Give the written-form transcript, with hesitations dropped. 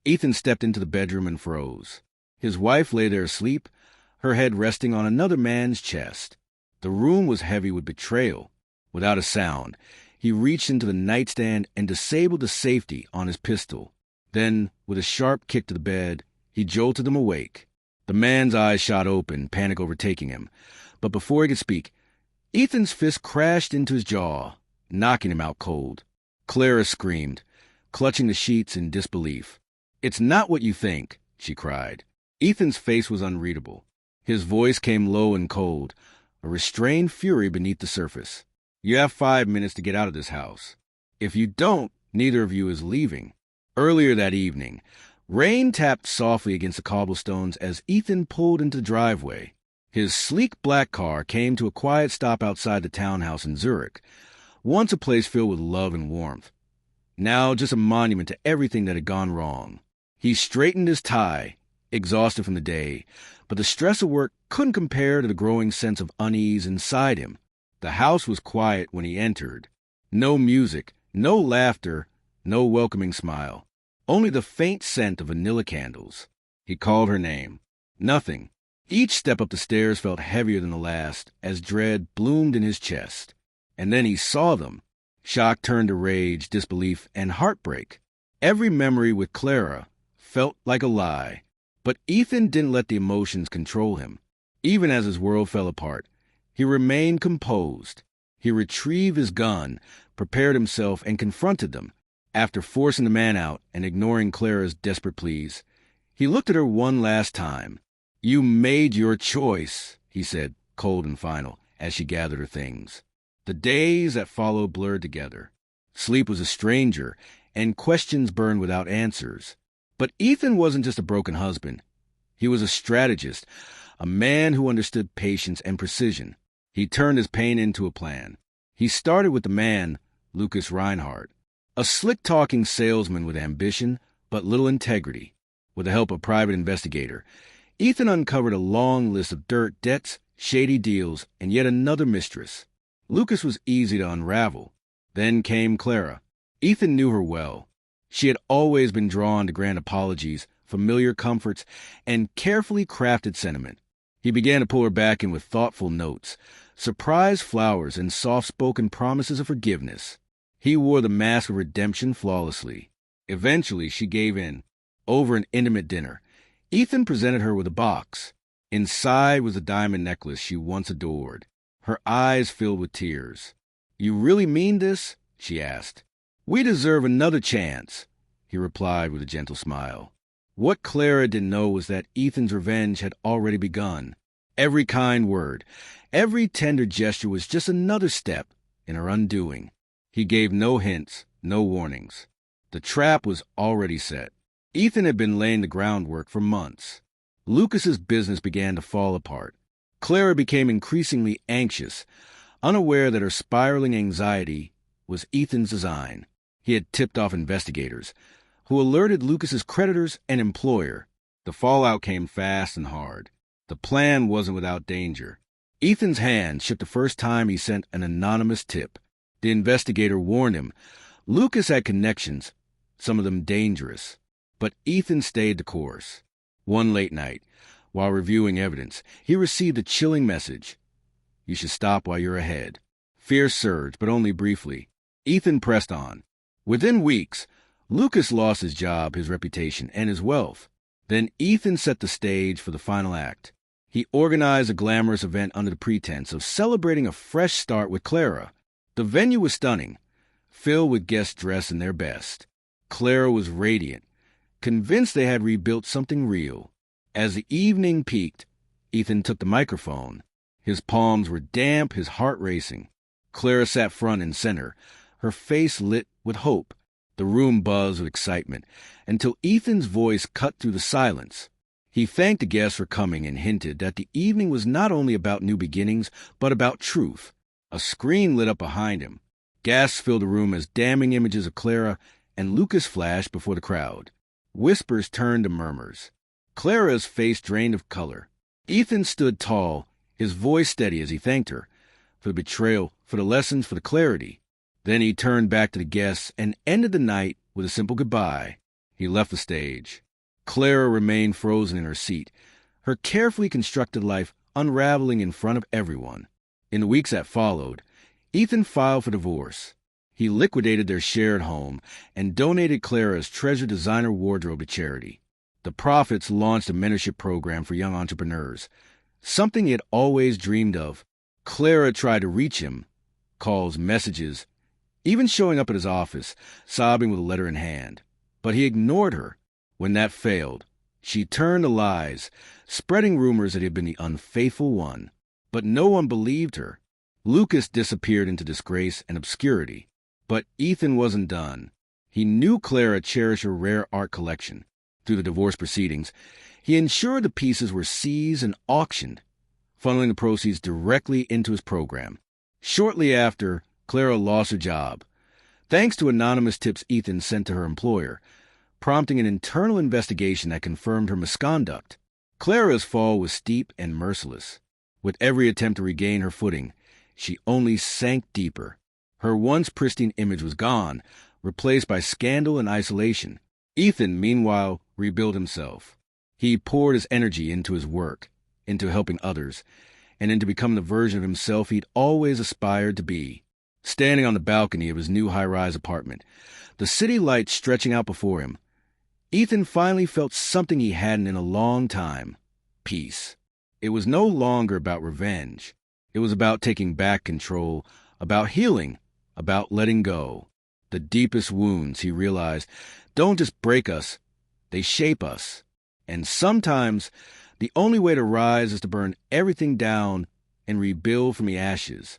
Ethan stepped into the bedroom and froze. His wife lay there asleep, her head resting on another man's chest. The room was heavy with betrayal. Without a sound, he reached into the nightstand and disabled the safety on his pistol. Then, with a sharp kick to the bed, he jolted them awake. The man's eyes shot open, panic overtaking him. But before he could speak, Ethan's fist crashed into his jaw, knocking him out cold. Clara screamed, clutching the sheets in disbelief. "It's not what you think," she cried. Ethan's face was unreadable. His voice came low and cold, a restrained fury beneath the surface. "You have 5 minutes to get out of this house. If you don't, neither of you is leaving." Earlier that evening, rain tapped softly against the cobblestones as Ethan pulled into the driveway. His sleek black car came to a quiet stop outside the townhouse in Zurich, once a place filled with love and warmth. Now just a monument to everything that had gone wrong. He straightened his tie, exhausted from the day, but the stress of work couldn't compare to the growing sense of unease inside him. The house was quiet when he entered. No music, no laughter, no welcoming smile. Only the faint scent of vanilla candles. He called her name. Nothing. Each step up the stairs felt heavier than the last, as dread bloomed in his chest. And then he saw them. Shock turned to rage, disbelief, and heartbreak. Every memory with Clara felt like a lie. But Ethan didn't let the emotions control him. Even as his world fell apart, he remained composed. He retrieved his gun, prepared himself, and confronted them. After forcing the man out and ignoring Clara's desperate pleas, he looked at her one last time. "You made your choice," he said, cold and final, as she gathered her things. The days that followed blurred together. Sleep was a stranger, and questions burned without answers. But Ethan wasn't just a broken husband. He was a strategist, a man who understood patience and precision. He turned his pain into a plan. He started with the man, Lucas Reinhardt, a slick-talking salesman with ambition but little integrity. With the help of a private investigator, Ethan uncovered a long list of dirt, debts, shady deals, and yet another mistress. Lucas was easy to unravel. Then came Clara. Ethan knew her well. She had always been drawn to grand apologies, familiar comforts, and carefully crafted sentiment. He began to pull her back in with thoughtful notes, surprise flowers, and soft-spoken promises of forgiveness. He wore the mask of redemption flawlessly. Eventually, she gave in. Over an intimate dinner, Ethan presented her with a box. Inside was the diamond necklace she once adored. Her eyes filled with tears. "You really mean this?" she asked. "We deserve another chance," he replied with a gentle smile. What Clara didn't know was that Ethan's revenge had already begun. Every kind word, every tender gesture was just another step in her undoing. He gave no hints, no warnings. The trap was already set. Ethan had been laying the groundwork for months. Lucas's business began to fall apart. Clara became increasingly anxious, unaware that her spiraling anxiety was Ethan's design. He had tipped off investigators, who alerted Lucas's creditors and employer. The fallout came fast and hard. The plan wasn't without danger. Ethan's hand shook the first time he sent an anonymous tip. The investigator warned him. Lucas had connections, some of them dangerous. But Ethan stayed the course. One late night, while reviewing evidence, he received a chilling message. "You should stop while you're ahead." Fear surged, but only briefly. Ethan pressed on. Within weeks, Lucas lost his job, his reputation, and his wealth. Then Ethan set the stage for the final act. He organized a glamorous event under the pretense of celebrating a fresh start with Clara. The venue was stunning, filled with guests dressed in their best. Clara was radiant, convinced they had rebuilt something real. As the evening peaked, Ethan took the microphone. His palms were damp, his heart racing. Clara sat front and center, her face lit with hope. The room buzzed with excitement, until Ethan's voice cut through the silence. He thanked the guests for coming and hinted that the evening was not only about new beginnings, but about truth. A screen lit up behind him. Gasps filled the room as damning images of Clara and Lucas flashed before the crowd. Whispers turned to murmurs. Clara's face drained of color. Ethan stood tall, his voice steady as he thanked her, for the betrayal, for the lessons, for the clarity. Then he turned back to the guests and ended the night with a simple goodbye. He left the stage. Clara remained frozen in her seat, her carefully constructed life unraveling in front of everyone. In the weeks that followed, Ethan filed for divorce. He liquidated their shared home and donated Clara's treasured designer wardrobe to charity. The profits launched a mentorship program for young entrepreneurs, something he had always dreamed of. Clara tried to reach him, calls, messages, even showing up at his office, sobbing with a letter in hand. But he ignored her. When that failed, she turned to lies, spreading rumors that he had been the unfaithful one. But no one believed her. Lucas disappeared into disgrace and obscurity. But Ethan wasn't done. He knew Clara cherished her rare art collection. Through the divorce proceedings, he ensured the pieces were seized and auctioned, funneling the proceeds directly into his program. Shortly after, Clara lost her job, thanks to anonymous tips Ethan sent to her employer, prompting an internal investigation that confirmed her misconduct. Clara's fall was steep and merciless. With every attempt to regain her footing, she only sank deeper. Her once pristine image was gone, replaced by scandal and isolation. Ethan, meanwhile, rebuilt himself. He poured his energy into his work, into helping others, and into becoming the version of himself he'd always aspired to be. Standing on the balcony of his new high-rise apartment, the city lights stretching out before him, Ethan finally felt something he hadn't in a long time: peace. It was no longer about revenge. It was about taking back control, about healing, about letting go. The deepest wounds, he realized, don't just break us, they shape us. And sometimes, the only way to rise is to burn everything down and rebuild from the ashes.